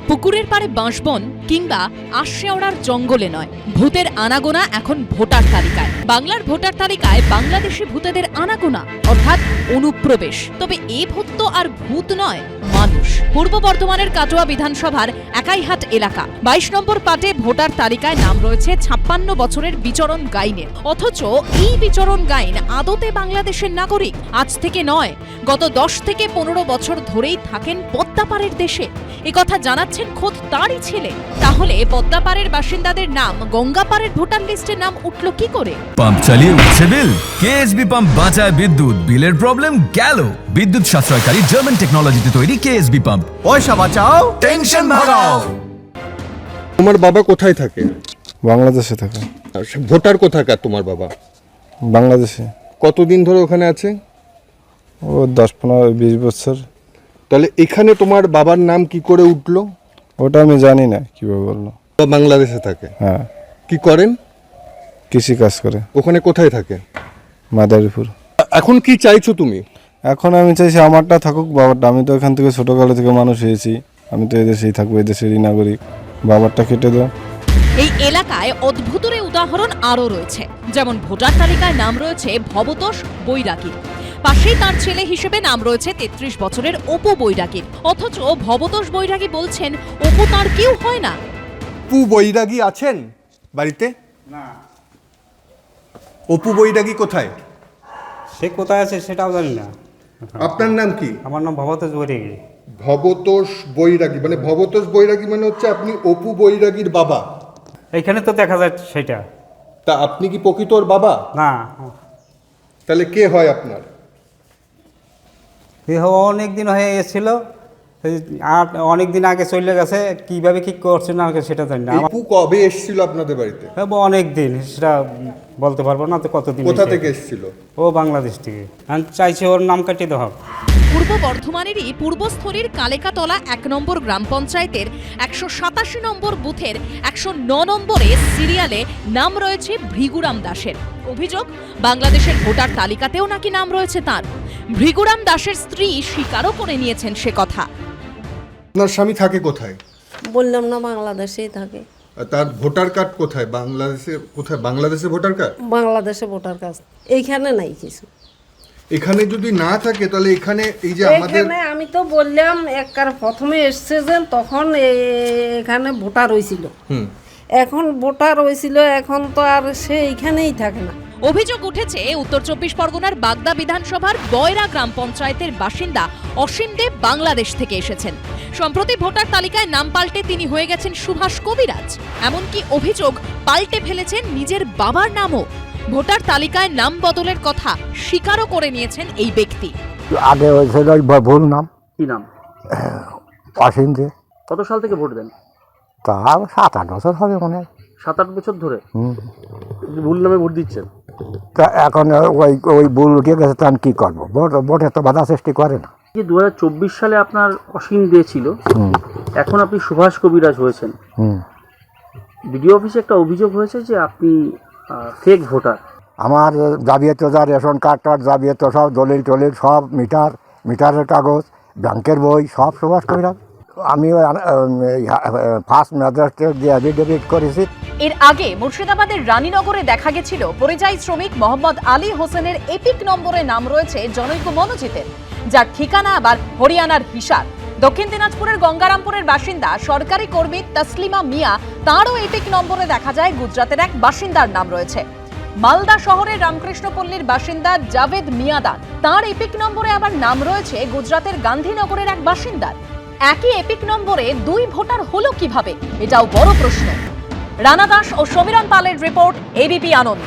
পুকুরের পাড়ে বাঁশবন কিংবা আশশেওড়ার জঙ্গলে নয়, ভূতের আনাগোনা এখন ভোটার তালিকায়। বাংলার ভোটার তালিকায় বাংলাদেশি ভূতেদের আনাগোনা, অর্থাৎ অনুপ্রবেশ। তবে এ ভূত তো আর ভূত নয়, মানুষ। পূর্ব বর্ধমানের কাটোয়া বিধানসভার একাইহাট এলাকা 22 নম্বর পাটে ভোটার তালিকায় নাম রয়েছে 56 বছরের বিচরণ গাইনের। অথচ এই বিচরণ গাইন আদতে বাংলাদেশের নাগরিক। আজ থেকে নয়, গত 10 থেকে 15 বছর ধরেই থাকেন পদ্মাপাড়ের দেশে। একথা জানাচ্ছেন খোদ তারই ছেলে। তাহলে পদ্মাপাড়ের বাসিন্দাদের নাম গঙ্গাপাড়ের ভোটার লিস্টে নাম উঠল কি করে? পাম্প চালিয়ে উঠছে বিল। কেএসবি পাম্প বাঁচায় বিদ্যুৎ, বিলের প্রবলেম গেল। বিদ্যুৎ সাশ্রয়কারী জার্মান টেকনোলজিতে তৈরি কেএসবি পাম্প। পয়সা বাঁচাও, টেনশন ভাগাও। তোমার বাবা কোথায় থাকে? বাংলাদেশে থাকে। ভোটার কোথাকার তোমার বাবা? বাংলাদেশে। কতদিন ধরে ওখানে আছে? ও 10-15-20 বছর। তাহলে এখানে তোমার বাবার নাম কি করে উঠলো? ওটা আমি জানি না কিভাবে বললো। বাংলাদেশে থাকে? হ্যাঁ। কি করেন? কৃষি কাজ করে। ওখানে কোথায় থাকে? মাদারীপুর। এখন কি চাইছো তুমি? এখন আমি চাইছি আমারটা থাকুক, বাবারটা। আমি তো এখান থেকে ছোটকালে থেকে মানুষ হয়েছি, আমি তো এদেশেই থাকবো, এদেশেরই নাগরিক। বাবারটা কেটে দাও। এই এলাকায় অদ্ভুতরে উদাহরণ আরও রয়েছে। যেমন ভোটার তালিকায় নাম রয়েছে ভবতোষ বৈরাগী, পাশেই তার ছেলে হিসেবে নাম রয়েছে 33 বছরের অপু বৈরাগীর। অথচ ভবতোষ বৈরাগী বলছেন অপু তার কেউ হয় না। অপু বৈরাগী আছেন বাড়িতে? না। অপু বৈরাগী কোথায়? সে কোথায় আছে সেটাও জানি না। আপনার নাম কি? আমার নাম ভবতোষ বৈরাগী। ভবতোষ বৈরাগী মানে ভবতোষ বৈরাগী মানে হচ্ছে আপনি অপু বৈরাগীর বাবা? এইখানে তো দেখা যায় সেটা। তা আপনি কি প্রকৃত ওর বাবা? না, তাহলে কে হয় আপনার? অনেক দিন হয়ে গেছিল, আর অনেক দিন আগে চলে গেছে। কিভাবে কি করছে না সেটা জানি না। অপু কবে এসেছিল আপনাদের বাড়িতে? অনেক দিন, সেটা বলতে পারবো না তো কতদিন। কোথা থেকে এসেছিল? ও বাংলাদেশ থেকে। আমি চাইছি ওর নাম কাটিয়ে দেওয়া হোক। পূর্ব বর্ধমানেরই পূর্বস্থলীর কালেকাতলা 1 নম্বর গ্রাম পঞ্চায়েতের 187 নম্বর বুথের 109 নম্বরে সিরিয়ালে নাম রয়েছে ভৃগুরাম দাসের। অভিযোগ, বাংলাদেশের ভোটার তালিকাতেও নাকি নাম রয়েছে তার। ভৃগুরাম দাসের স্ত্রী স্বীকারও করে নিয়েছেন সে কথা। আপনার স্বামী থাকে কোথায়? বললাম না, বাংলাদেশেই থাকে। আর তার ভোটার কার্ড কোথায়? বাংলাদেশে কোথায়? বাংলাদেশে ভোটার কার্ড? বাংলাদেশে ভোটার কার্ড এইখানে নাই কিছু। এখানে যদি না থাকে তাহলে এখানে এই যে আমাদের এখানে আমি তো বললাম একবার প্রথমে এসছে যে তখন এখানে ভোটার হয়েছিল। এখন ভোটার হয়েছিল, এখন তো আর সে এইখানেই থাকে না। অভিযোগ উঠেছে উত্তর 24 পরগনার বাগদা বিধানসভার বয়রা গ্রাম পঞ্চায়েতের বাসিন্দা অসীম দেব বাংলাদেশ থেকে এসেছেন। সম্প্রতি ভোটার তালিকায় নাম পাল্টে তিনি হয়ে গেছেন সুভাষ কবিরাজ। এমনকি অভিযোগ পাল্টে ফেলেছেন নিজের বাবার নামও। ভোটার তালিকায় নাম বদলের কথা স্বীকারও করে নিয়েছেন এই ব্যক্তি। আগে হয়েছিল ভুল নাম। কি নাম? অসীম দে। কত সাল থেকে ভোট দেন? তা 7-8 বছর হবে মনে হয়। 7-8 বছর ধরে ভুল নামে ভোট দিচ্ছেন? তা এখন ওই ভুল উঠে গেছে, তা কি করবো? ভোটে তো বাধা সৃষ্টি করে না। 2024 সালে আপনার অসীম দে ছিল, এখন আপনি সুভাষ কবিরাজ হয়েছেন। বিডিও অফিসে একটা অভিযোগ হয়েছে যে আপনি ফেক ভোটার। আমার যাবিয়ে তো যা রেশন কার্ড যাবিয়ে তো সব দলিল টলিল সব, মিটারের কাগজ, ব্যাংকের বই সব সুভাষ কবিরাজ। আমি ফার্স্ট ম্যাজিস্ট্রেট দিয়ে এফিডেভিট করেছি। এর আগে মুর্শিদাবাদের রানীনগরে দেখা গেছিল পরিযায়ী শ্রমিক মোহাম্মদ আলী হোসেনের এপিক নম্বরে নাম রয়েছে জনৈক মনোজিতের, যার ঠিকানা আবার হরিয়ানার হিসার। দক্ষিণ দিনাজপুরের গঙ্গারামপুরের বাসিন্দা সরকারি কর্মী তসলিমা মিয়া, তারও এপিক নম্বরে দেখা যায় গুজরাটের এক বাসিন্দার নাম রয়েছে। মালদা শহরের রামকৃষ্ণপল্লীর বাসিন্দা জাভেদ মিয়াদার, তার এপিক নম্বরে আবার নাম রয়েছে গুজরাটের গান্ধীনগরের এক বাসিন্দার। একই এপিক নম্বরে 2 ভোটার হলো কিভাবে, এটাও বড় প্রশ্ন। রানা দাস ও সমীরণ পালের রিপোর্ট, এবিপি আনন্দ।